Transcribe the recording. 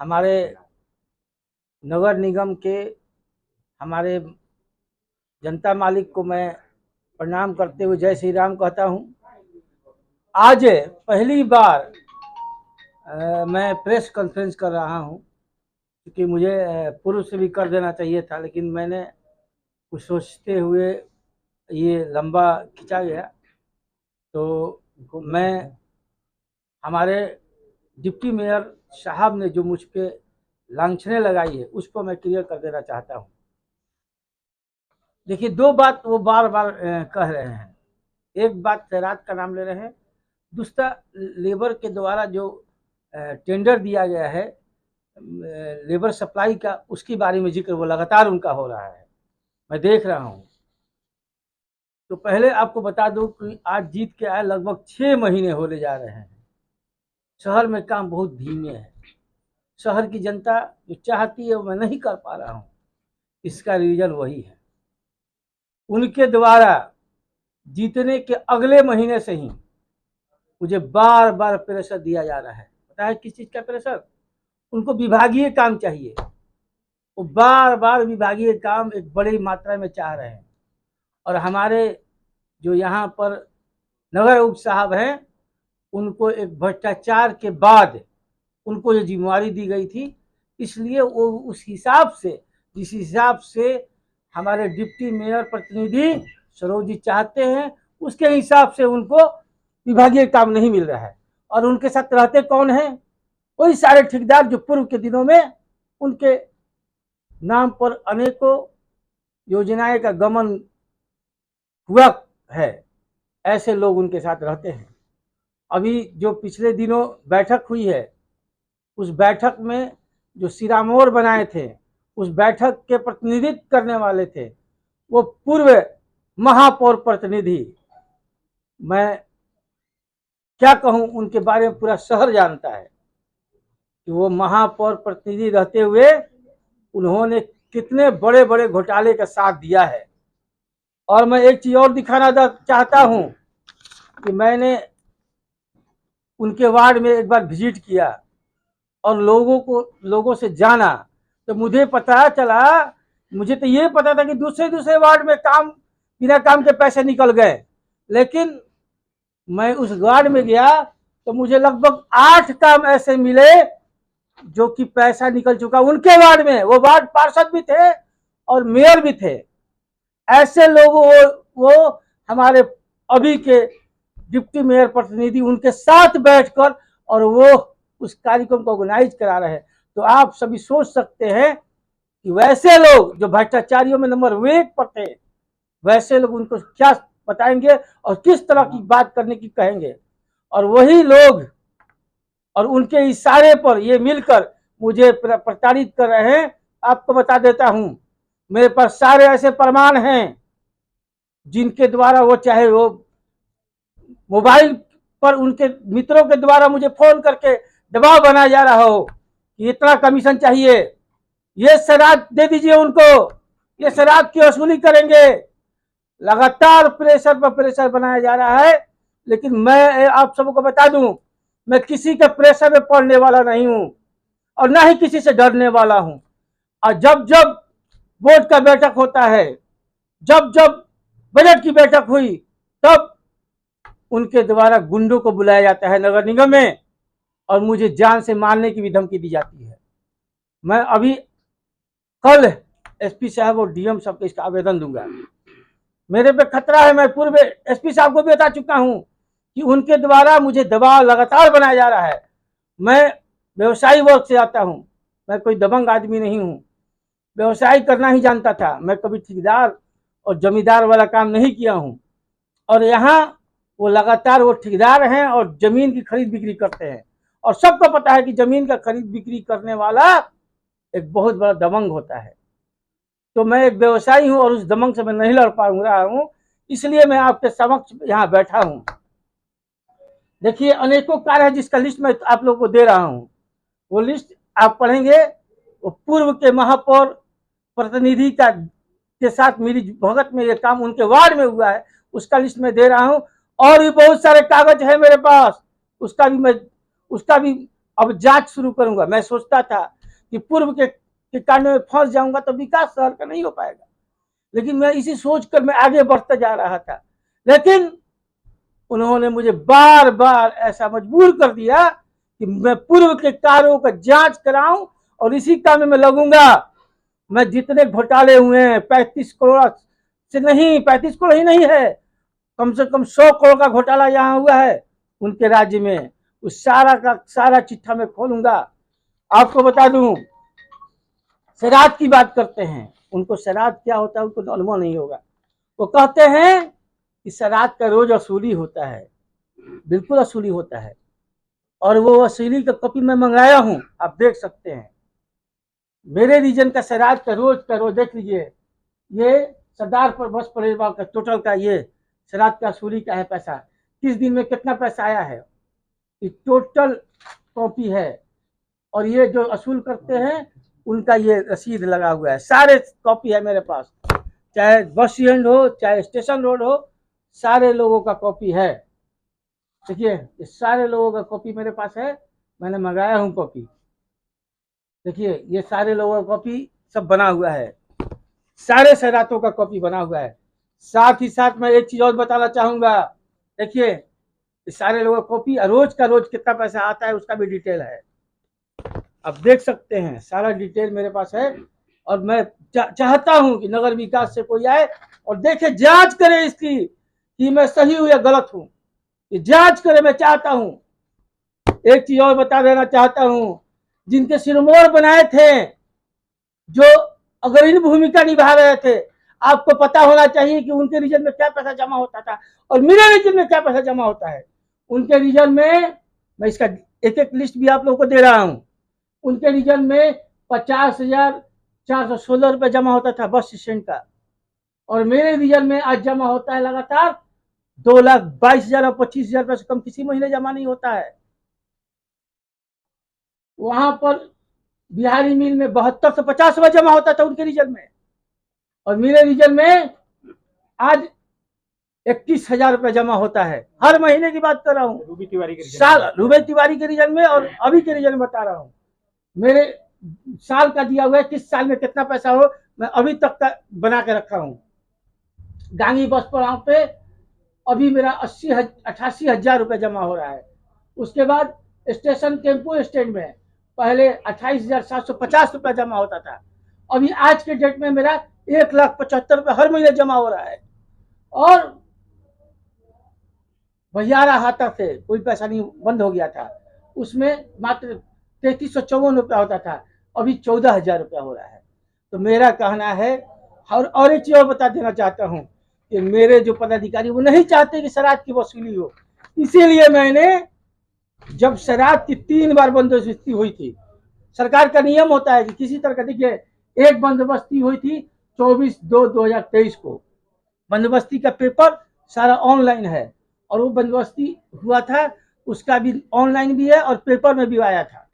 हमारे नगर निगम के हमारे जनता मालिक को मैं प्रणाम करते हुए जय श्री राम कहता हूँ। आज पहली बार मैं प्रेस कॉन्फ्रेंस कर रहा हूँ, क्योंकि मुझे पूर्व से भी कर देना चाहिए था, लेकिन मैंने कुछ सोचते हुए ये लंबा खिंचा गया। तो मैं हमारे डिप्टी मेयर साहब ने जो मुझ पे लांछनें लगाई है उस पर मैं क्लियर कर देना चाहता हूँ। देखिए, दो बात वो बार बार कह रहे हैं। एक बात खैरात का नाम ले रहे हैं, दूसरा लेबर के द्वारा जो टेंडर दिया गया है लेबर सप्लाई का, उसके बारे में जिक्र वो लगातार उनका हो रहा है, मैं देख रहा हूँ। तो पहले आपको बता दूं कि आज जीत के आए लगभग 6 महीने होने जा रहे हैं। शहर में काम बहुत धीमे है। शहर की जनता जो चाहती है वो मैं नहीं कर पा रहा हूँ, इसका रीजन वही है। उनके द्वारा जीतने के अगले महीने से ही मुझे बार बार प्रेशर दिया जा रहा है। पता है किस चीज का प्रेशर? उनको विभागीय काम चाहिए। वो बार बार विभागीय काम एक बड़ी मात्रा में चाह रहे हैं। और हमारे जो यहाँ पर नगर उप साहब हैं, उनको एक भ्रष्टाचार के बाद उनको ये जिम्मेवारी दी गई थी, इसलिए वो उस हिसाब से, जिस हिसाब से हमारे डिप्टी मेयर प्रतिनिधि सरोज जी चाहते हैं, उसके हिसाब से उनको विभागीय काम नहीं मिल रहा है। और उनके साथ रहते कौन हैं? वही सारे ठेकेदार जो पूर्व के दिनों में उनके नाम पर अनेकों योजनाएं का गमन हुआ है, ऐसे लोग उनके साथ रहते हैं। अभी जो पिछले दिनों बैठक हुई है, उस बैठक में जो सिरामौर बनाए थे, उस बैठक के प्रतिनिधित्व करने वाले थे वो पूर्व महापौर प्रतिनिधि। मैं क्या कहूं, उनके बारे में पूरा शहर जानता है कि वो महापौर प्रतिनिधि रहते हुए उन्होंने कितने बड़े बड़े घोटाले का साथ दिया है। और मैं एक चीज और दिखाना चाहता हूं कि मैंने उनके वार्ड में एक बार विजिट किया और लोगों से जाना, तो मुझे पता चला, मुझे तो ये पता था कि दूसरे वार्ड में काम बिना काम के पैसे निकल गए, लेकिन मैं उस वार्ड में गया तो मुझे लगभग 8 काम ऐसे मिले जो कि पैसा निकल चुका उनके वार्ड में। वो वार्ड पार्षद भी थे और मेयर भी थे। ऐसे लोग वो हमारे अभी के डिप्टी मेयर प्रतिनिधि उनके साथ बैठकर और वो उस कार्यक्रम को ऑर्गेनाइज करा रहे हैं। तो आप सभी सोच सकते हैं कि वैसे लोग जो भ्रष्टाचारियों में नंबर 1 पर थे, वैसे लोग उनको क्या बताएंगे और किस तरह की बात करने की कहेंगे। और वही लोग और उनके इशारे पर ये मिलकर मुझे प्रताड़ित कर रहे हैं। आपको बता देता हूं, मेरे पास सारे ऐसे प्रमाण हैं जिनके द्वारा वो, चाहे वो मोबाइल पर उनके मित्रों के द्वारा मुझे फोन करके दबाव बनाया जा रहा हो कि इतना कमीशन चाहिए, ये शराब दे दीजिए उनको, ये शराब की वसूली करेंगे। लगातार प्रेशर पर प्रेशर बनाया जा रहा है। लेकिन मैं आप सबको बता दूं, मैं किसी के प्रेशर में पड़ने वाला नहीं हूं और ना ही किसी से डरने वाला हूं। और जब जब बोर्ड का बैठक होता है, जब जब बजट की बैठक हुई, तब उनके द्वारा गुंडों को बुलाया जाता है नगर निगम में और मुझे जान से मारने की भी धमकी दी जाती है। मैं अभी कल एसपी साहब और डीएम साहब को इसका आवेदन दूंगा। मेरे पे खतरा है। मैं पूर्व एसपी साहब को भी बता चुका हूं कि उनके द्वारा मुझे दबाव लगातार बनाया जा रहा है। मैं व्यवसायी वर्ग से आता हूं, मैं कोई दबंग आदमी नहीं हूं। व्यवसाय करना ही जानता था, मैं कभी ठेकेदार और जमींदार वाला काम नहीं किया हूं। और यहाँ वो लगातार वो ठेकेदार हैं और जमीन की खरीद बिक्री करते हैं और सबको पता है कि जमीन का खरीद बिक्री करने वाला एक बहुत बड़ा दबंग होता है। तो मैं एक व्यवसायी हूं और उस दबंग से मैं नहीं लड़ पा रहा हूं, इसलिए मैं आपके समक्ष यहाँ बैठा हूं। देखिए, अनेकों कार्य है जिसका लिस्ट मैं आप लोगों को दे रहा हूं। वो लिस्ट आप पढ़ेंगे, वो पूर्व के महापौर प्रतिनिधि के साथ मेरी भगत में ये काम उनके वार्ड में हुआ है, उसका लिस्ट मैं दे रहा हूं। और भी बहुत सारे कागज है मेरे पास, उसका भी अब जांच शुरू करूंगा। मैं सोचता था कि पूर्व के कांड में फंस जाऊंगा तो विकास शहर का नहीं हो पाएगा, लेकिन मैं इसी सोचकर मैं आगे बढ़ता जा रहा था। लेकिन उन्होंने मुझे बार बार ऐसा मजबूर कर दिया कि मैं पूर्व के कार्यों का जांच कराऊं और इसी काम में मैं लगूंगा। मैं जितने घोटाले हुए हैं 35 करोड़ से नहीं, 35 करोड़ ही नहीं है, कम से कम 100 करोड़ का घोटाला यहाँ हुआ है उनके राज्य में, उस सारा का सारा चिट्ठा मैं खोलूंगा। आपको बता दूं, शराब की बात करते हैं, उनको शराब क्या होता है उनको अनुभव नहीं होगा। वो कहते हैं कि शराब का रोज वसूली होता है, बिल्कुल वसूली होता है, और वो वसूली का कॉपी मैं मंगाया हूं, आप देख सकते हैं। मेरे रीजन का शराब का रोज देख लीजिए, ये सरदार पर बस परिवार का टोटल का ये शराब का वसूली का है पैसा, किस दिन में कितना पैसा आया है, ये टोटल कॉपी है। और ये जो वसूल करते हैं उनका ये रसीद लगा हुआ है, सारे कॉपी है मेरे पास, चाहे बस स्टैंड हो चाहे स्टेशन रोड हो, सारे लोगों का कॉपी है। देखिए ये सारे लोगों का कॉपी मेरे पास है, मैंने मंगाया हूँ कॉपी। देखिए ये सारे लोगों का कॉपी सब बना हुआ है, सारे शरारतों का कॉपी बना हुआ है। साथ ही साथ मैं एक चीज और बताना चाहूंगा, देखिए सारे लोगों का कॉपी, रोज का रोज कितना पैसा आता है उसका भी डिटेल है, आप देख सकते हैं, सारा डिटेल मेरे पास है। और मैं चाहता हूं कि नगर विकास से कोई आए और देखे, जांच करे इसकी कि मैं सही हूं या गलत हूं, ये जांच करे, मैं चाहता हूं। एक चीज और बता देना चाहता हूं, जिनके सिरमौर बनाए थे, जो अग्रणी भूमिका निभा रहे थे, आपको पता होना चाहिए कि उनके रीजन में क्या पैसा जमा होता था और मेरे रीजन में क्या पैसा जमा होता है। उनके रीजन में, मैं इसका एक एक लिस्ट भी आप लोगों को दे रहा हूं, उनके रीजन में 50,416 रुपये जमा होता था बस स्टैंड का, और मेरे रीजन में आज जमा होता है लगातार 2,22,000 और 25,000 रुपये से कम किसी महीने जमा नहीं होता है। वहां पर बिहारी मिल में 72 से 50 रुपये जमा होता था उनके रीजन में, और मेरे रीजन में आज 21,000 रुपये जमा होता है। हर महीने की बात कर रहा हूँ, रूबी तिवारी के रीजन में, और अभी के रीजन में बता रहा हूँ। मेरे साल का दिया हुआ है, किस साल में कितना पैसा हो मैं अभी तक का बना के रखा हूँ। गांगी बस पड़ाव पे अभी मेरा 88,000 रुपये जमा हो रहा है। उसके बाद स्टेशन टेम्पो स्टैंड में पहले 28,750 रुपये जमा होता था, अभी आज के डेट में मेरा 1,75,000 रुपये हर महीने जमा हो रहा है। और बहियारा हाथा से कोई पैसा नहीं, बंद हो गया था, उसमें मात्र 3,354 रुपया होता था, अभी 14,000 रुपया हो रहा है। तो मेरा कहना है, और एक चीज और बता देना चाहता हूँ कि मेरे जो पदाधिकारी वो नहीं चाहते कि शराब की वसूली हो, इसीलिए मैंने, जब शराब की 3 बार बंदोबस्ती हुई थी, सरकार का नियम होता है कि किसी तरह का, देखिए एक बंदोबस्ती हुई थी 24/2/2023 को, बंदोबस्ती का पेपर सारा ऑनलाइन है, और वो बंदोबस्ती हुआ था उसका भी ऑनलाइन भी है और पेपर में भी आया था।